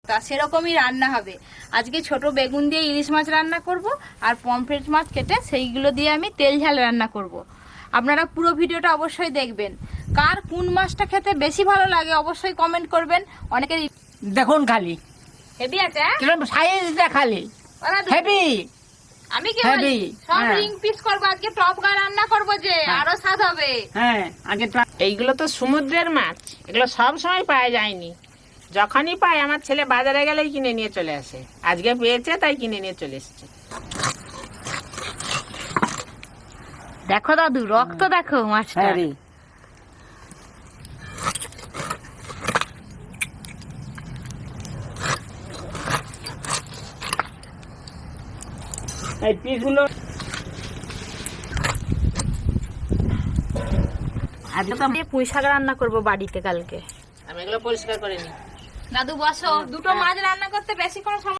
তা সেরকমই রান্না হবে। আজকে ছোট বেগুন দিয়ে ইলিশ মাছ রান্না করব, আর পমফ্রেট মাছ কেটে সেইগুলো দিয়ে আমি তেল ঝাল রান্না করব। আপনারা পুরো ভিডিওটা অবশ্যই দেখবেন। কার কোন মাছটা খেতে বেশি ভালো লাগে অবশ্যই কমেন্ট করবেন। অনেকের দেখুন খালি হেভি আছে, কিরকম সাইজটা খালি হেভি। আমি কি বলি সব রিং পিস করব, আজকে টপ গা রান্না করব যে আরো স্বাদ হবে। হ্যাঁ আগে এইগুলো তো সমুদ্রের মাছ, এগুলো সব সময় পাওয়া যায়নি। যখনই পায় আমার ছেলে বাজারে গেলেই কিনে নিয়ে চলে আসে। আজকে পেয়েছে তাই কিনে নিয়ে চলে এসেছে। দেখো দাদু রক্ত দেখো মাছটা। এই পিসগুলো আজকে তো আমি পুঁই শাক রান্না করব বাড়িতে কালকে। আমি এগুলো পরিষ্কার করে নিই। দাদু বসো, দুটো মাছ রান্না করতে বেশিক্ষণ সময়